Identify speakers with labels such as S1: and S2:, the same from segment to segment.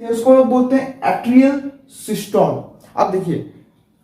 S1: इसको लोग बोलते हैं एट्रियल सिस्टोल। अब देखिए,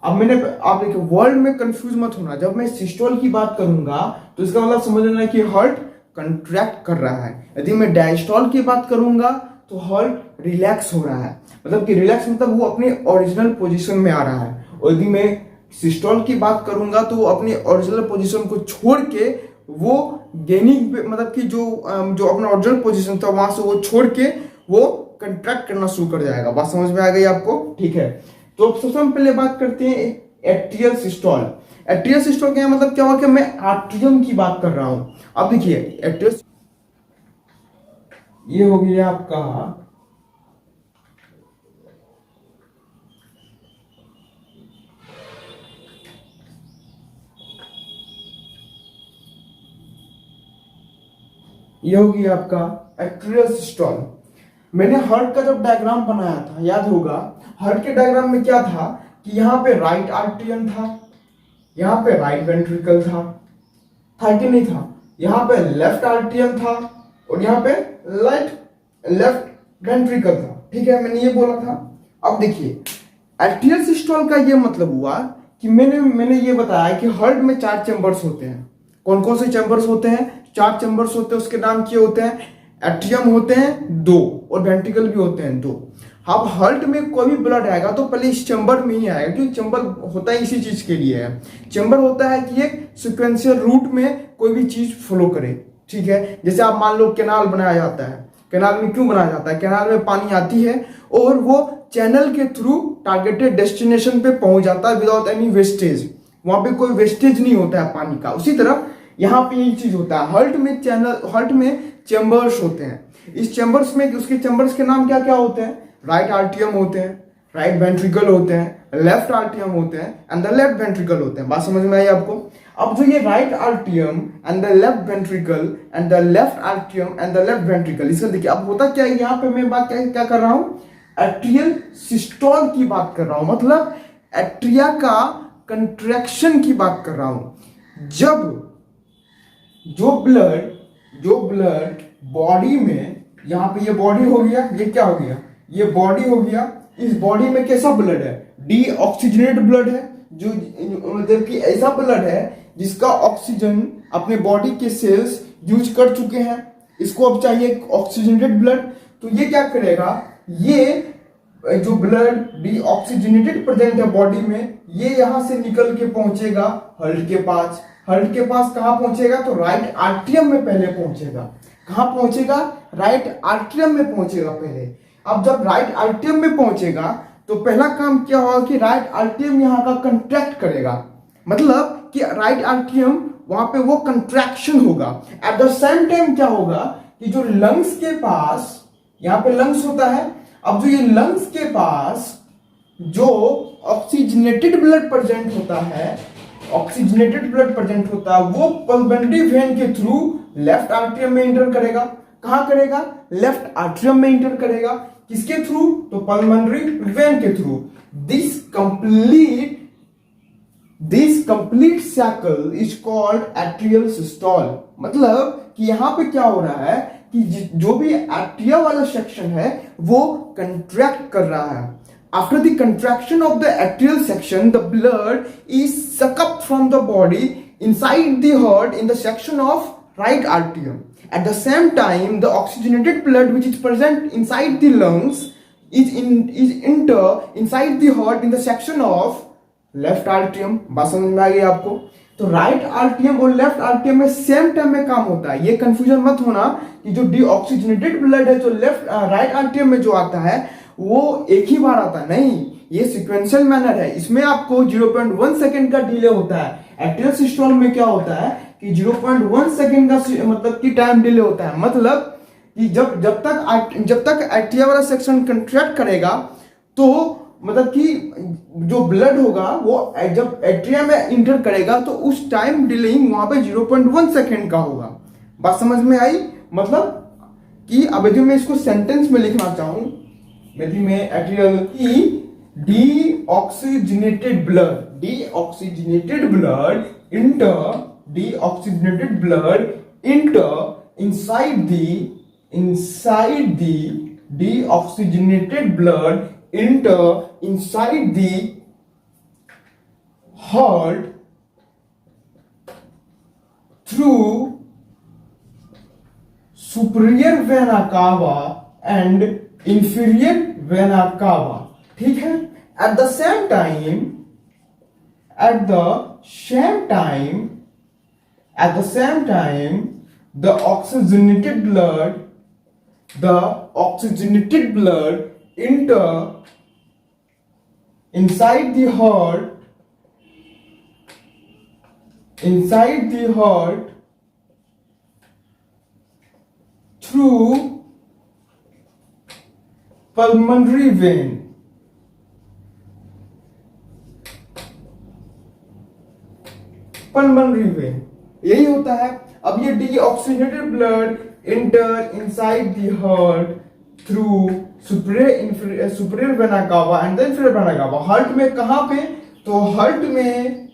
S1: आप देखिए वर्ड में कंफ्यूज मत होना। जब मैं सिस्टोल की बात करूंगा तो इसका मतलब समझ लेना कि हार्ट कंट्रैक्ट कर रहा है। यदि मैं डायस्टोल की बात करूंगा तो हार्ट रिलैक्स हो रहा है, मतलब कि रिलैक्स मतलब वो अपने ओरिजिनल पोजीशन में आ रहा है। और यदि मैं सिस्टोल की बात करूंगा तो वो अपनी ओरिजिनल पोजीशन को छोड़ के वो गेनिंग, मतलब कि जो अपना ओरिजिनल पोजीशन था वहां से वो छोड़ के वो कंट्रैक्ट करना शुरू कर जाएगा। बात समझ में आ गई आपको? ठीक है, तो सबसे पहले बात करते हैं एट्रियल सिस्टोल। एट्रियल सिस्टोल का मतलब क्या हुआ कि मैं आर्ट्रियम की बात कर रहा हूं। अब देखिए एट्रियल, ये हो गया आपका ये होगी आपका एट्रियल सिस्टोल। मैंने हार्ट का जब डायग्राम बनाया था, याद होगा, हार्ट के डायग्राम में क्या था कि यहाँ पे राइट आर्टरियम था, यहाँ पे राइट वेंट्रिकल था कि नहीं था? यहाँ पे लेफ्ट आर्टरियम था और यहाँ पे लेफ्ट वेंट्रिकल था। ठीक है, मैंने ये बोला था। अब देखिए एट्रियल सिस्टोल का ये मतलब हुआ कि मैंने ये बताया कि हार्ट में 4 चैम्बर्स होते हैं। कौन कौन से चैम्बर्स होते हैं? 4 चैम्बर्स होते हैं। उसके नाम क्या होते हैं? एट्रियम होते हैं 2 और वेंट्रिकल भी होते हैं 2। अब हार्ट में कोई भी ब्लड आएगा तो पहले इस चैम्बर में ही आएगा, क्योंकि चैम्बर होता है इसी चीज के लिए है। चैम्बर होता है कि एक सिक्वेंशियल रूट में कोई भी चीज फ्लो करे। ठीक है, जैसे आप मान लो कैनाल बनाया जाता है। कैनाल में क्यों बनाया जाता है? कैनाल में पानी आती है और वो चैनल के थ्रू टारगेटेड डेस्टिनेशन पे पहुंच जाता है विदाउट एनी वेस्टेज। वहां पे कोई वेस्टेज नहीं होता है पानी का। उसी तरह यहाँ पे यही चीज होता है। हार्ट में चैम्बर्स होते हैं। इस चैम्बर्स में, उसके चैम्बर्स के नाम क्या क्या होते हैं? राइट आर्टियम होते हैं, राइट वेंट्रिकल होते हैं, लेफ्ट आर्टियम होते हैं एंड द लेफ्ट वेंट्रिकल होते हैं। बात समझ में आई आपको? अब जो ये right आर्टियम and the left ventricle and the left आर्टियम and the left ventricle, इसका देखिए अब होता क्या है। यहाँ पे मैं बात क्या कर रहा हूँ? एट्रियल सिस्टोल की बात कर रहा हूं, मतलब एट्रिया का कंट्रैक्शन की बात कर रहा हूं। जब जो ब्लड बॉडी में, यहां पे ये बॉडी हो गया, ये क्या हो गया? ये बॉडी हो गया। इस बॉडी में कैसा ब्लड है? डीऑक्सीजनेटेड ब्लड है, जो मतलब कि ऐसा ब्लड है जिसका ऑक्सीजन अपने बॉडी के सेल्स यूज कर चुके हैं। इसको अब चाहिए ऑक्सीजनेटेड ब्लड। तो ये क्या करेगा? ये जो ब्लड डीऑक्सीजनेटेड प्रेजेंट है बॉडी में, ये यहां से निकल के पहुंचेगा हार्ट के पास। हार्ट के पास कहां पहुंचेगा? तो राइट आर्टरियम में पहले पहुंचेगा। कहां पहुंचेगा? राइट आर्टरियम में पहुंचेगा पहले। अब जब राइट आर्टरियम में पहुंचेगा तो पहला काम क्या होगा कि राइट आर्टरियम यहां का कंट्रैक्ट करेगा, मतलब कि राइट आर्टरियम वहां पे वो कंट्रैक्शन होगा। एट द सेम टाइम क्या होगा कि जो लंग्स के पास, यहां पे लंग्स होता है, अब जो ये लंग्स के पास जो ऑक्सीजनेटेड ब्लड प्रेजेंट होता है, ऑक्सीजनेटेड ब्लड प्रेजेंट होता है, वो पल्मोनरी वेन के थ्रू लेफ्ट आर्टरियम में इंटर करेगा। कहां करेगा? लेफ्ट आर्टरियम में इंटर करेगा। किसके थ्रू? तो पल्मोनरी वेन के through. This complete cycle is called atrial systole. मतलब कि यहां पे क्या हो रहा है कि जो भी एट्रिया वाला सेक्शन है वो कंट्रैक्ट कर रहा है। After the contraction of the atrial section, the blood is sucked up from the body inside the heart in the section of right atrium. At the same time, the oxygenated blood which is present inside the lungs is enter inside the heart in the section of left atrium. बात समझ में आ गई आपको? तो right आर्टियम और left आर्टियम में same time में काम होता है। ये कंफ्यूजन मत होना कि जो डीऑक्सीजनेटेड ब्लड है जो राइट आर्टियम में जो आता है वो एक ही बार आता है, नहीं, ये सीक्वेंशियल मैनर है। इसमें आपको 0.1 सेकंड का डिले होता है। एट्रियल सिस्टोल में क्या होता है कि 0.1 सेकंड का मतलब कि टाइम डिले होता है। मतलब कि जब तक एट्रिया वाला सेक्शन कंट्रैक्ट करेगा तो मतलब कि जो ब्लड होगा वो जब एट्रिया में इंटर करेगा तो उस टाइम डिलेइंग वहां पे 0.1 सेकंड का होगा। बात समझ में आई? मतलब कि अब यदि मैं इसको सेंटेंस में लिखना चाहूं, यदि मैं एट्रियल की deoxygenated blood inter inside the deoxygenated blood enter inside the heart through superior vena cava and inferior vena cava. ठीक है. At the same time, the oxygenated blood enter inside the heart through pulmonary vein. यही होता है. अब ये deoxygenated blood enter inside the heart through superior vena cava and then inferior vena cava. Heart में कहां पे? तो हार्ट में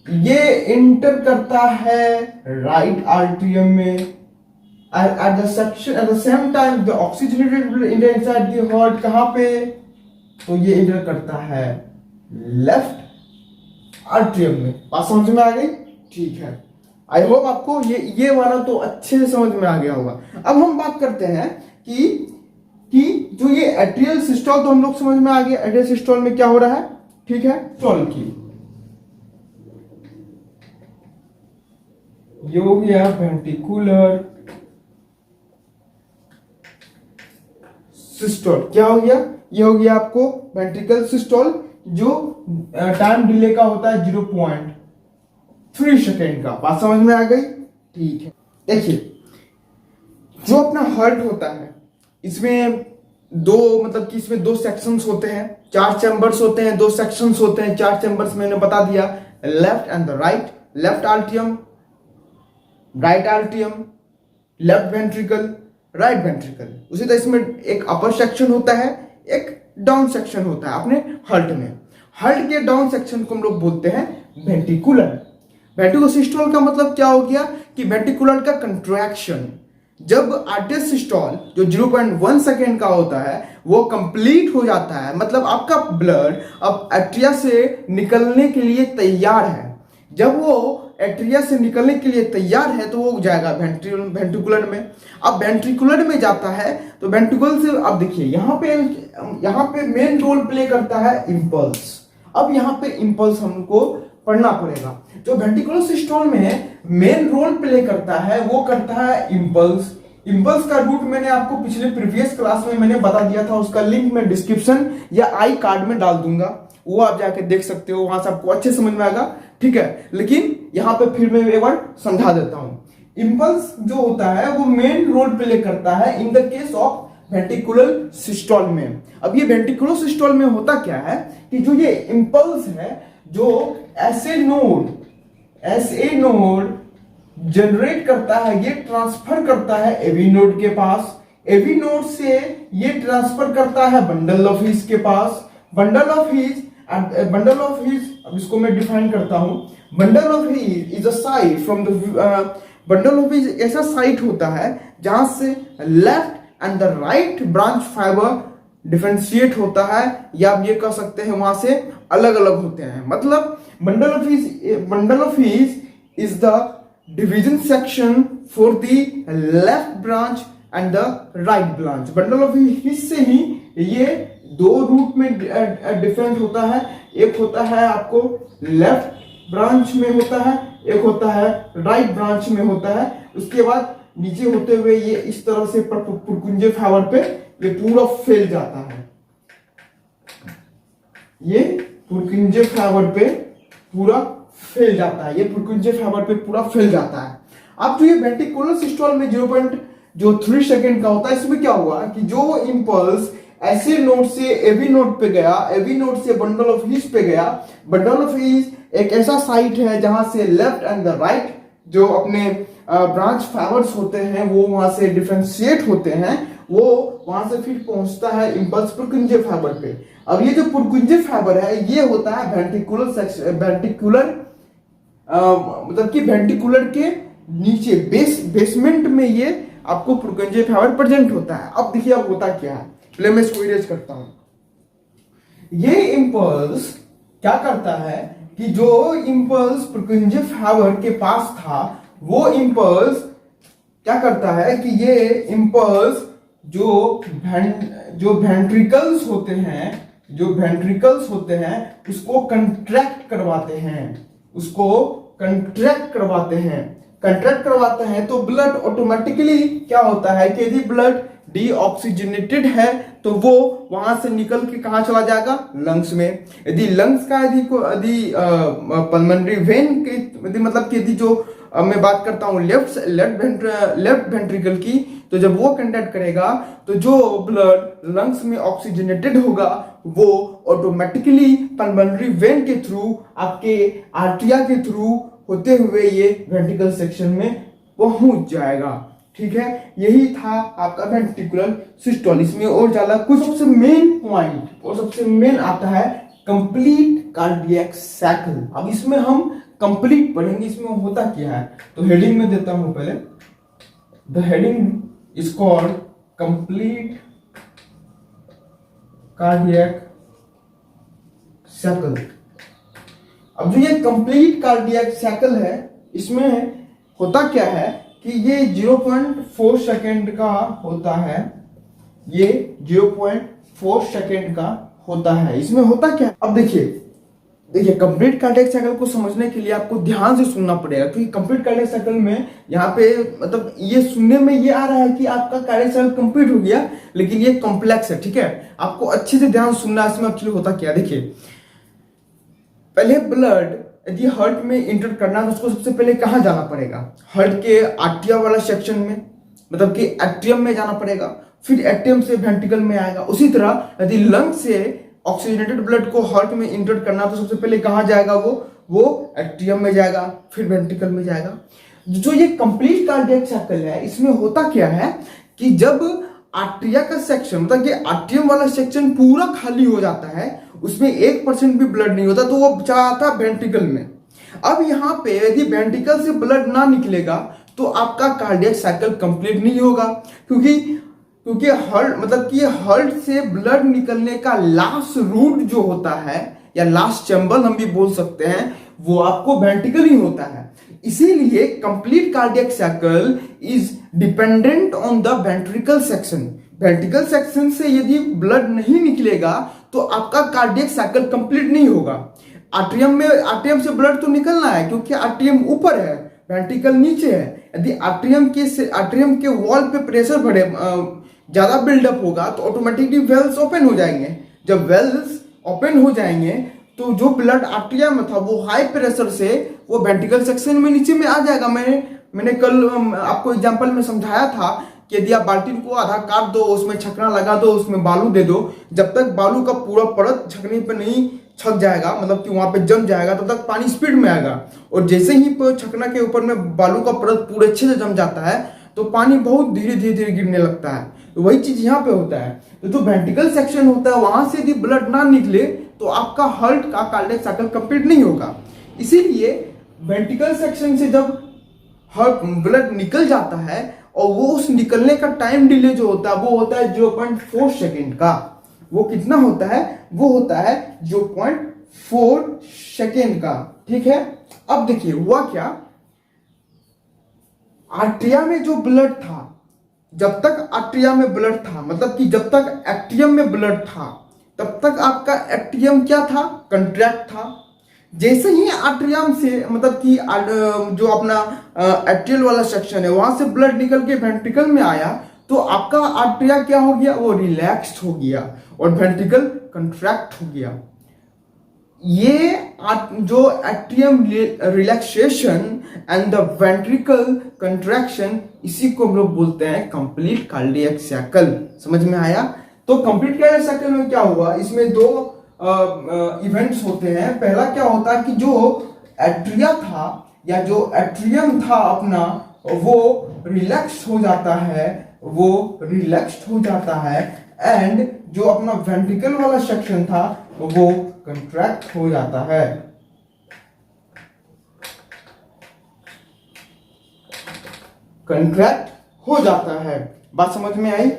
S1: ये इंटर करता है राइट आर्टरियम में. at the same time the oxygenated blood enter inside the heart कहां पे? तो ये इंटर करता है लेफ्ट आर्टरियम में. बात समझ में आ गई? ठीक है. आई होप आपको ये वाला तो अच्छे से समझ में आ गया होगा. अब हम बात करते हैं कि जो ये एट्रियल सिस्टोल तो हम लोग समझ में आ गया. एट्रियल सिस्टोल में क्या हो रहा है? ठीक है. सिस्टोल की ये हो गया वेंट्रिकुलर सिस्टोल. क्या हो गया? ये हो गया आपको वेंट्रिकल सिस्टोल जो टाइम डिले का होता है 0.3 सेकेंड का. बात समझ में आ गई? ठीक है. देखिए जो अपना हार्ट होता है इसमें इसमें दो सेक्शंस होते हैं, 4 चैम्बर्स होते हैं, 2 सेक्शंस होते हैं. 4 चैम्बर्स मैंने बता दिया, left and the right. Left आर्टियम, right आर्टियम, left ventricle, right ventricle. उसी तरह इसमें एक अपर सेक्शन होता है, एक डाउन सेक्शन होता है अपने हार्ट में. हार्ट के डाउन सेक्शन को हम लोग बोलते हैं वेंट्रिकुलर. वेंट्रिकुलर सिस्टोल का मतलब क्या हो गया कि वेंट्रिकुलर का कंट्रैक्शन. जब आर्टियल सिस्टोल जो 0.1 सेकेंड का होता है वो कंप्लीट हो जाता है, मतलब आपका ब्लड अब एट्रिया से निकलने के लिए तैयार है. जब वो एट्रिया से निकलने के लिए तैयार है तो वो जाएगा वेंट्रिकुलर में. अब वेंट्रिकुलर में जाता है तो वेंट्रिकुलर से अब देखिए यहाँ पे मेन रोल प्ले करता है इम्पल्स. अब यहाँ पे इम्पल्स हमको पढ़ना पड़ेगा. जो वेंट्रिकुलर सिस्टोल में मेन रोल प्ले करता है वो करता है इम्पल्स. इम्पल्स का रूट मैंने आपको पिछले प्रीवियस क्लास में मैंने बता दिया था, उसका लिंक मैं डिस्क्रिप्शन या आई कार्ड में डाल दूंगा, वो आप जाके देख सकते हो, वहां से आपको अच्छे समझ में आएगा. ठीक है. लेकिन यहाँ पे फिर मैं एक बार समझा देता हूं. इम्पल्स जो होता है वो मेन रोल प्ले करता है in the case of ventricular systole में. अब ये वेंट्रिकुलर सिस्टोल में होता क्या है कि जो ये इम्पल्स है जो एसए नोड जनरेट करता है, ये ट्रांसफर करता है एवी नोड के पास. एवी नोड से ये ट्रांसफर करता है बंडल ऑफ हीज के पास. बंडल ऑफ हीज अब इसको मैं डिफाइन करता हूं. Bundle of His is a site from the bundle of His ऐसा साइट होता है जहां से left and the right branch fibre differentiate होता है, या आप ये कह सकते हैं वहां से अलग अलग होते हैं. मतलब bundle of His is the division section for the left branch and the right branch. Bundle of His से ही ये 2 रूट में डिफरेंट होता है. एक होता है आपको लेफ्ट ब्रांच में होता है, एक होता है राइट ब्रांच में होता है. उसके बाद नीचे होते हुए ये इस तरह से पुरकुंजे फाइबर पे ये पूरा फैल जाता है. ये पुरकुंजे फाइबर पे पूरा फैल जाता है. ये पुरकुंजे फाइबर पे पूरा फैल जाता है. अब जो ये वेंट्रिकुलर सिस्टोल में 0.3 सेकेंड का होता है, इसमें क्या हुआ कि जो इम्पल्स ऐसे नोड से एवी नोड पे गया, एवी नोड से बंडल ऑफ हीज पे गया. बंडल ऑफ हीज एक ऐसा साइट है जहां से लेफ्ट एंड द राइट जो अपने ब्रांच फाइबर्स होते हैं वो वहां से डिफरेंशिएट होते हैं. वो वहां से फिर पहुंचता है इम्पल्स पुरकुंजे फाइबर पे. अब ये जो पुरकुंजे फाइबर है ये होता है वेंट्रिकुलर मतलब कि वेंट्रिकुलर के नीचे बेसमेंट में ये आपको पुरकुंजे फाइबर प्रेजेंट होता है। अब देखिए अब होता क्या है, पहले मैं इसको इरेज करता हूं। ये इंपल्स क्या करता है कि जो इंपल्स पुरकुंजे फाइबर के पास था, वो इंपल्स क्या करता है कि ये इंपल्स जो वेंट्रिकल्स होते हैं उसको कंट्रैक्ट करवाते हैं तो ब्लड ऑटोमेटिकली क्या होता है कि यदि ब्लड डीऑक्सीजनेटेड है तो वो वहां से निकल के कहा चला जाएगा, लंग्स में। यदि लंग्स का यदि पल्मोनरी वेन की मतलब कि यदि जो मैं बात करता हूं लेफ्ट वेंट्रिकल की, तो जब वो कंडक्ट करेगा तो जो ब्लड लंग्स में ऑक्सीजनेटेड होगा वो ऑटोमेटिकली पल्मोनरी वेन के थ्रू, आपके आर्टिया के थ्रू होते हुए ये वेंट्रिकल सेक्शन में पहुंच जाएगा। ठीक है, यही था आपका वेंट्रिकुलर सिस्टोल। इसमें और ज्यादा कुछ सबसे मेन पॉइंट और सबसे मेन आता है कंप्लीट कार्डियक साइकिल। अब इसमें हम कंप्लीट पढ़ेंगे, इसमें होता क्या है। तो हेडिंग में देता हूं पहले, the heading is called complete cardiac cycle. अब जो ये कंप्लीट कार्डियक साइकिल है, इसमें होता क्या है कि ये 0.4 सेकेंड का होता है, ये 0.4 सेकेंड का होता है। इसमें होता क्या, अब देखिए कंप्लीट कार्डियक साइकिल को समझने के लिए आपको ध्यान से सुनना पड़ेगा, क्योंकि कंप्लीट कार्डियक साइकिल में यहाँ पे मतलब ये सुनने में ये आ रहा है कि आपका कार्डियक साइकिल कंप्लीट हो गया, लेकिन ये कॉम्प्लेक्स है। ठीक है, आपको अच्छे से ध्यान सुनना, इसमें एक्चुअली होता क्या। देखिए पहले ब्लड यदि हार्ट में इंटर करना है तो उसको सबसे पहले कहाँ जाना पड़ेगा, हार्ट के आर्टिया वाला सेक्शन में, मतलब कि एट्रियम में जाना पड़ेगा, फिर एट्रियम से वेंट्रिकल में आएगा। उसी तरह यदि लंग से ऑक्सीजनेटेड ब्लड को हार्ट में इंटर करना तो सबसे पहले कहाँ जाएगा, वो एट्रियम में जाएगा, फिर वेंट्रिकल में जाएगा। जो ये कंप्लीट कार्डियक साइकिल है, इसमें होता क्या है कि जब आर्टिया का सेक्शन मतलब कि आर्टियम वाला सेक्शन पूरा खाली हो जाता है, उसमें 1% भी ब्लड नहीं होता, तो वो जाता वेंट्रिकल में। अब यहाँ पे यदि वेंट्रिकल से ब्लड ना निकलेगा तो आपका कार्डियक साइकिल कंप्लीट नहीं होगा, क्योंकि हार्ट मतलब कि हार्ट से ब्लड निकलने का लास्ट रूट जो होता है या लास्ट चैम्बर हम भी बोल सकते हैं, वो आपको वेंट्रिकल ही होता है। इसीलिए complete cardiac cycle is dependent on the ventricle section. Ventricle section से यदि ब्लड नहीं निकलेगा तो आपका कार्डियक साइकिल कंप्लीट नहीं होगा। आर्टियम से ब्लड तो निकलना है, क्योंकि आर्टियम ऊपर है, वेंट्रिकल नीचे है। यदि आर्टियम के वॉल पे प्रेशर बढ़े, ज्यादा बिल्डअप होगा तो ऑटोमेटिकली वेल्स ओपन हो जाएंगे। जब वेल्स ओपन हो जाएंगे तो जो ब्लड आर्टिया में था वो हाई प्रेशर से वो वेंट्रिकल सेक्शन में नीचे में आ जाएगा। मैंने कल आपको एग्जांपल में समझाया था कि यदि आप बाल्टी को आधा काट दो, उसमें छकना लगा दो, उसमें बालू दे दो, जब तक बालू का पूरा परत छकने पे नहीं छक जाएगा, मतलब कि वहां पे जम जाएगा, तब तक पानी स्पीड में आएगा। और जैसे ही छकना के ऊपर में बालू का परत पूरे अच्छे से जम जाता है तो पानी बहुत धीरे धीरे गिरने लगता है। तो वही चीज यहाँ पे होता है। तो जो वेंट्रिकल सेक्शन होता है वहां से यदि ब्लड ना निकले तो आपका हार्ट का कार्डियक साइकिल कंप्लीट नहीं होगा। इसीलिए वेंट्रिकल सेक्शन से जब हार्ट ब्लड निकल जाता है और वो उस निकलने का टाइम डिले जो होता है वो होता है 0.4 सेकेंड का। वो कितना होता है, वो होता है 0.4 सेकेंड का। ठीक है, अब देखिए हुआ क्या, आर्टिया में जो ब्लड था, जब तक आर्टिया में ब्लड था, मतलब कि जब तक एट्रियम में ब्लड था, तब तक आपका एट्रियम क्या था, कंट्रैक्ट था। जैसे ही आर्टियम से मतलब कि जो अपना एट्रियल वाला सेक्शन है वहां से ब्लड निकल के वेंट्रिकल में आया तो आपका आर्टिया क्या हो गया, वो रिलैक्स्ड हो गया और वेंट्रिकल कंट्रैक्ट हो गया। ये जो atrium relaxation and the ventricle contraction, इसी को हम लोग बोलते हैं कंप्लीट कार्डियक साइकिल। समझ में आया। तो कंप्लीट कार्डियक साइकिल में क्या हुआ, इसमें दो इवेंट्स होते हैं। पहला क्या होता है कि जो एट्रिया था या जो एट्रियम था अपना, वो रिलैक्स हो जाता है, एंड जो अपना वेंट्रिकल वाला सेक्शन था वो कंट्रैक्ट हो जाता है। कंट्रैक्ट हो जाता है। बात समझ में आई?